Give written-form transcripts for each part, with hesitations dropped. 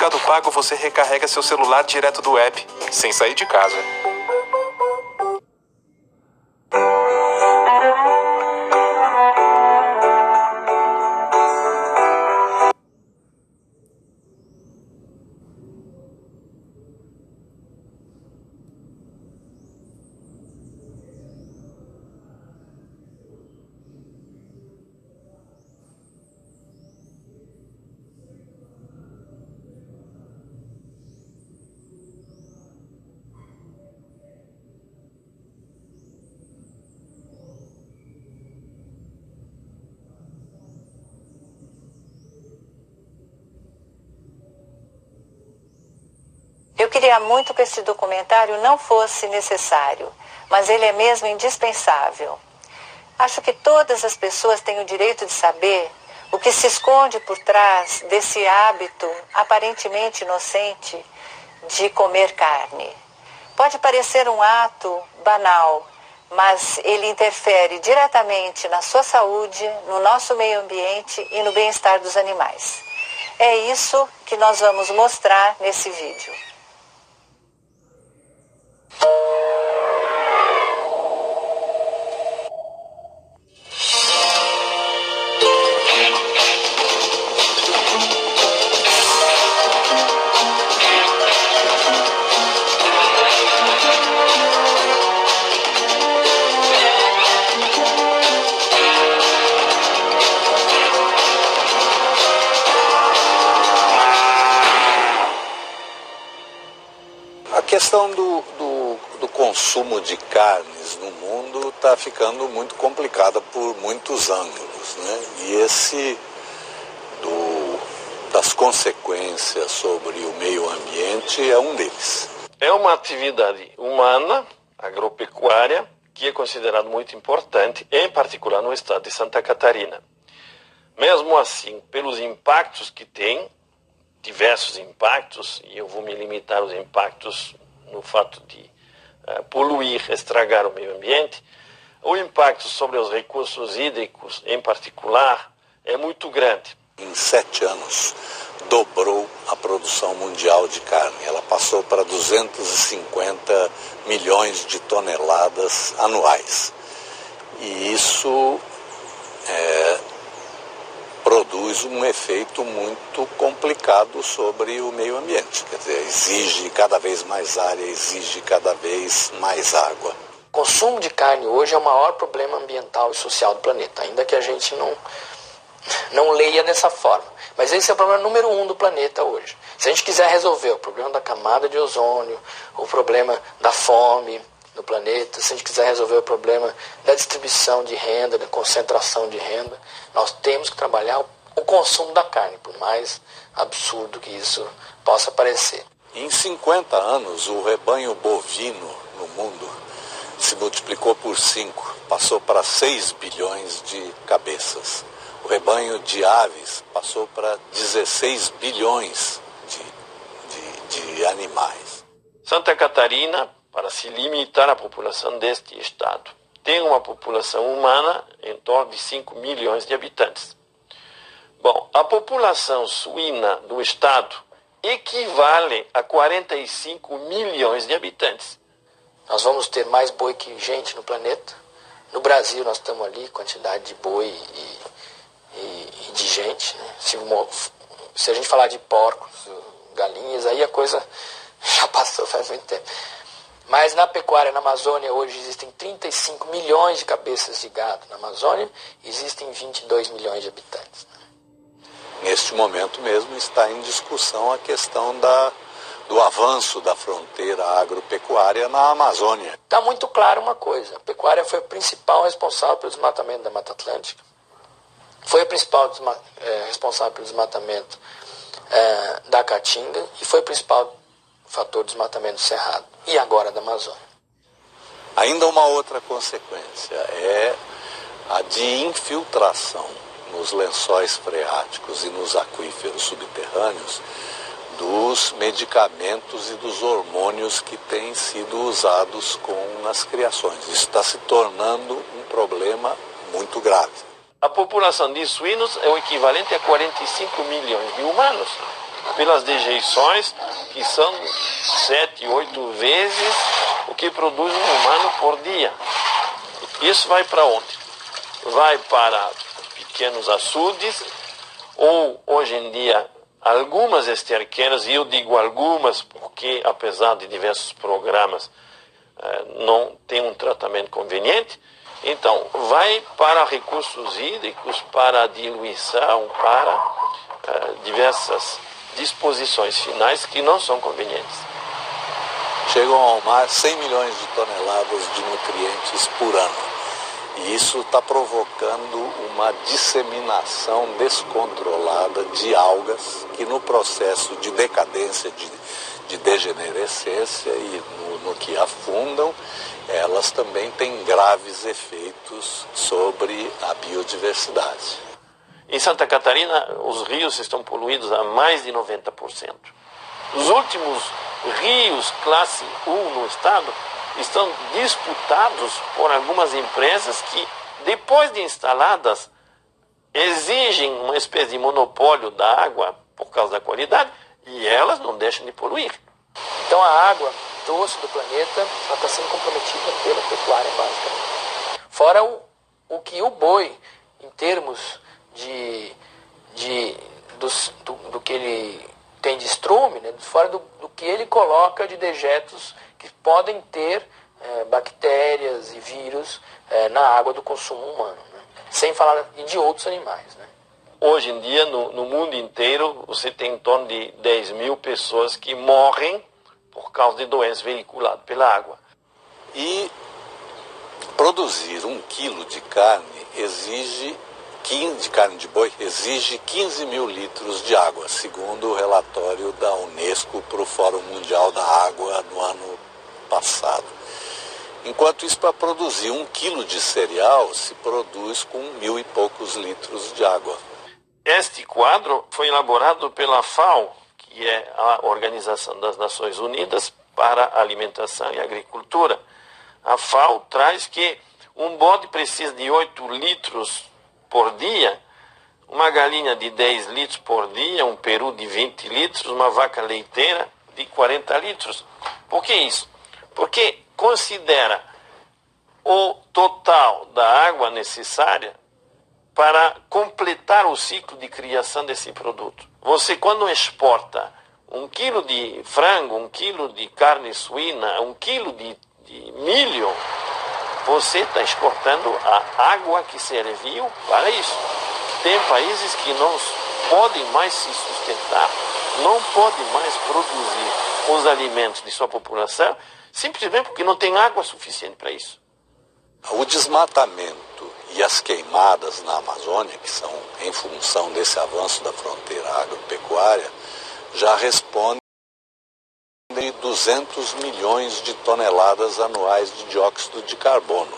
Mercado Pago você recarrega seu celular direto do app, sem sair de casa. Eu queria muito que esse documentário não fosse necessário, mas ele é mesmo indispensável. Acho que todas as pessoas têm o direito de saber o que se esconde por trás desse hábito aparentemente inocente de comer carne. Pode parecer um ato banal, mas ele interfere diretamente na sua saúde, no nosso meio ambiente e no bem-estar dos animais. É isso que nós vamos mostrar nesse vídeo. A questão do consumo de carnes no mundo está ficando muito complicada por muitos ângulos, né? E esse das consequências sobre o meio ambiente é um deles. É uma atividade humana, agropecuária, que é considerada muito importante, em particular no estado de Santa Catarina. Mesmo assim, pelos impactos que tem, diversos impactos, e eu vou me limitar aos impactos no fato de poluir, estragar o meio ambiente, o impacto sobre os recursos hídricos, em particular, é muito grande. Em 7 anos, dobrou a produção mundial de carne. Ela passou para 250 milhões de toneladas anuais. E isso produz um efeito muito complicado sobre o meio ambiente. Quer dizer, exige cada vez mais área, exige cada vez mais água. O consumo de carne hoje é o maior problema ambiental e social do planeta, ainda que a gente não leia dessa forma. Mas esse é o problema número 1 do planeta hoje. Se a gente quiser resolver o problema da camada de ozônio, o problema da fome no planeta, se a gente quiser resolver o problema da distribuição de renda, da concentração de renda, nós temos que trabalhar o consumo da carne, por mais absurdo que isso possa parecer. Em 50 anos, o rebanho bovino no mundo se multiplicou por 5, passou para 6 bilhões de cabeças. O rebanho de aves passou para 16 bilhões de animais. Santa Catarina, para se limitar à população deste estado, tem uma população humana em torno de 5 milhões de habitantes. Bom, a população suína do estado equivale a 45 milhões de habitantes. Nós vamos ter mais boi que gente no planeta. No Brasil nós estamos ali, quantidade de boi e de gente, né? Se a gente falar de porcos, galinhas, aí a coisa já passou faz muito tempo. Mas na pecuária na Amazônia hoje existem 35 milhões de cabeças de gado. Na Amazônia existem 22 milhões de habitantes. Neste momento mesmo está em discussão a questão do avanço da fronteira agropecuária na Amazônia. Está muito claro uma coisa, a pecuária foi a principal responsável pelo desmatamento da Mata Atlântica, foi a principal responsável pelo desmatamento da Caatinga e foi o principal fator de desmatamento do Cerrado e agora da Amazônia. Ainda uma outra consequência é a de infiltração nos lençóis freáticos e nos aquíferos subterrâneos dos medicamentos e dos hormônios que têm sido usados com as criações. Isso está se tornando um problema muito grave. A população de suínos é o equivalente a 45 milhões de humanos. pelas dejeições, que são 7, 8 vezes o que produz um humano por dia. Isso vai para onde? Vai para pequenos açudes, ou hoje em dia algumas esterqueiras, e eu digo algumas porque apesar de diversos programas não tem um tratamento conveniente. Então vai para recursos hídricos, para a diluição, para diversas disposições finais que não são convenientes. Chegam ao mar 100 milhões de toneladas de nutrientes por ano. E isso está provocando uma disseminação descontrolada de algas que no processo de decadência, de degenerescência e no que afundam, elas também têm graves efeitos sobre a biodiversidade. Em Santa Catarina, os rios estão poluídos a mais de 90%. Os últimos rios classe 1 no estado estão disputados por algumas empresas que, depois de instaladas, exigem uma espécie de monopólio da água por causa da qualidade e elas não deixam de poluir. Então a água doce do planeta está sendo comprometida pela pecuária, basicamente. Fora o que o boi, em termos do que ele tem de estrume, né? Fora do que ele coloca de dejetos que podem ter bactérias e vírus na água do consumo humano, né? Sem falar de outros animais, né? Hoje em dia, no mundo inteiro, você tem em torno de 10 mil pessoas que morrem por causa de doenças veiculadas pela água. E produzir 1 quilo de carne de carne de boi exige 15 mil litros de água, segundo o relatório da Unesco para o Fórum Mundial da Água no ano passado. Enquanto isso, para produzir 1 quilo de cereal, se produz com 1.000 e poucos litros de água. Este quadro foi elaborado pela FAO, que é a Organização das Nações Unidas para a Alimentação e Agricultura. A FAO traz que um bode precisa de 8 litros por dia, uma galinha de 10 litros por dia, um peru de 20 litros, uma vaca leiteira de 40 litros. Por que isso? Porque considera o total da água necessária para completar o ciclo de criação desse produto. Você, quando exporta 1 quilo de frango, 1 quilo de carne suína, 1 quilo de milho, você está exportando a água que serviu para isso. Tem países que não podem mais se sustentar, não podem mais produzir os alimentos de sua população, simplesmente porque não tem água suficiente para isso. O desmatamento e as queimadas na Amazônia, que são em função desse avanço da fronteira agropecuária, já respondem de 200 milhões de toneladas anuais de dióxido de carbono.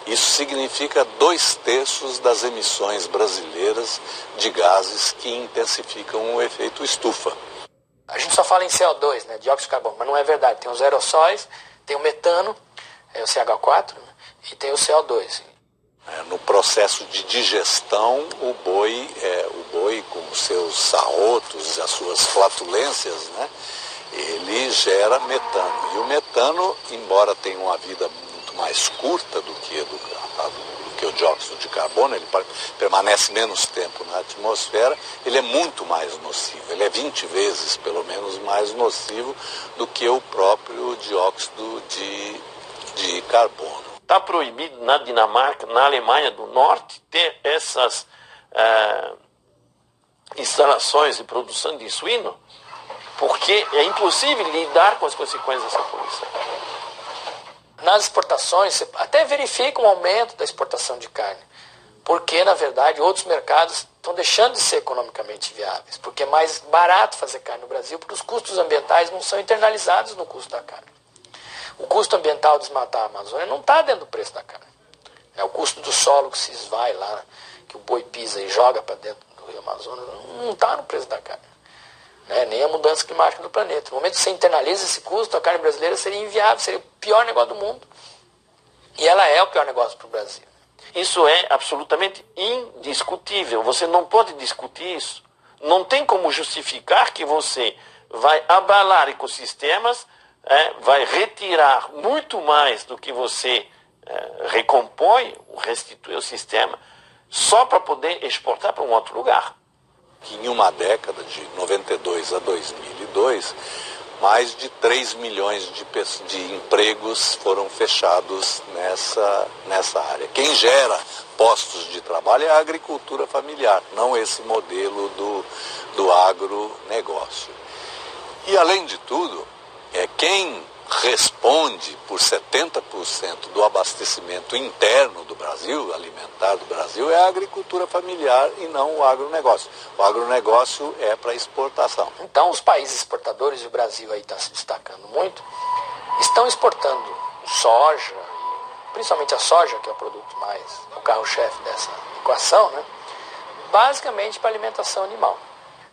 Isso significa 2/3 das emissões brasileiras de gases que intensificam o efeito estufa. A gente só fala em CO2, né, dióxido de carbono, mas não é verdade. Tem os aerossóis, tem o metano, o CH4, né, e tem o CO2. No processo de digestão, o boi com os seus arrotos e as suas flatulências, né, ele gera metano. E o metano, embora tenha uma vida muito mais curta do que o dióxido de carbono, ele permanece menos tempo na atmosfera, ele é muito mais nocivo. Ele é 20 vezes, pelo menos, mais nocivo do que o próprio dióxido de carbono. Está proibido na Dinamarca, na Alemanha do Norte, ter essas instalações de produção de suíno, porque é impossível lidar com as consequências dessa poluição. Nas exportações, você até verifica um aumento da exportação de carne, porque, na verdade, outros mercados estão deixando de ser economicamente viáveis, porque é mais barato fazer carne no Brasil, porque os custos ambientais não são internalizados no custo da carne. O custo ambiental de desmatar a Amazônia não está dentro do preço da carne. O custo do solo que se esvai lá, que o boi pisa e joga para dentro do rio Amazonas, não está no preço da carne. Nem a mudança climática do planeta. No momento que você internaliza esse custo, a carne brasileira seria inviável, seria o pior negócio do mundo. E ela é o pior negócio para o Brasil. Isso é absolutamente indiscutível. Você não pode discutir isso. não tem como justificar que você vai abalar ecossistemas, vai retirar muito mais do que você recompõe, restitui o sistema, só para poder exportar para um outro lugar. Que em uma década, de 92 a 2002, mais de 3 milhões de empregos foram fechados nessa área. Quem gera postos de trabalho é a agricultura familiar, não esse modelo do agronegócio. E, além de tudo, quem responde por 70% do abastecimento interno do Brasil, alimentar do Brasil, é a agricultura familiar e não o agronegócio. O agronegócio é para exportação. Então, os países exportadores, e o Brasil aí está se destacando muito, estão exportando soja, principalmente a soja, que é o produto mais, o carro-chefe dessa equação, né? Basicamente para alimentação animal.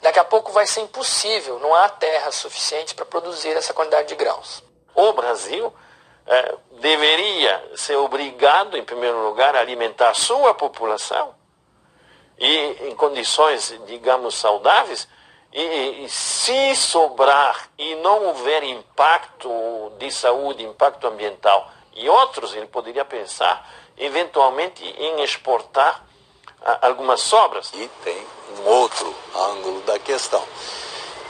Daqui a pouco vai ser impossível, não há terra suficiente para produzir essa quantidade de grãos. O Brasil deveria ser obrigado, em primeiro lugar, a alimentar sua população e em condições, digamos, saudáveis, e se sobrar e não houver impacto de saúde, impacto ambiental e outros, ele poderia pensar, eventualmente, em exportar algumas sobras. E tem um outro ângulo da questão,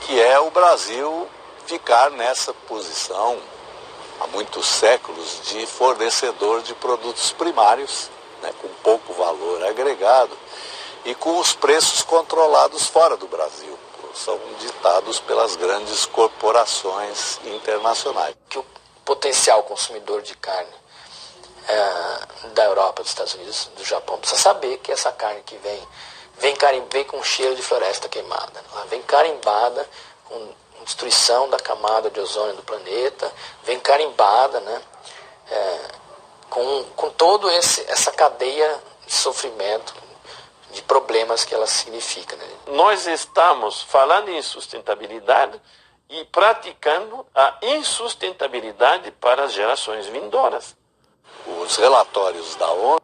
que é o Brasil ficar nessa posição há muitos séculos de fornecedor de produtos primários, com pouco valor agregado e com os preços controlados fora do Brasil. São ditados pelas grandes corporações internacionais. Que o potencial consumidor de carne da Europa, dos Estados Unidos, do Japão, precisa saber que essa carne que vem com cheiro de floresta queimada, ela vem carimbada com destruição da camada de ozônio do planeta, vem carimbada, com toda essa cadeia de sofrimento, de problemas que ela significa. Nós estamos falando em sustentabilidade e praticando a insustentabilidade para as gerações vindouras. Os relatórios da ONU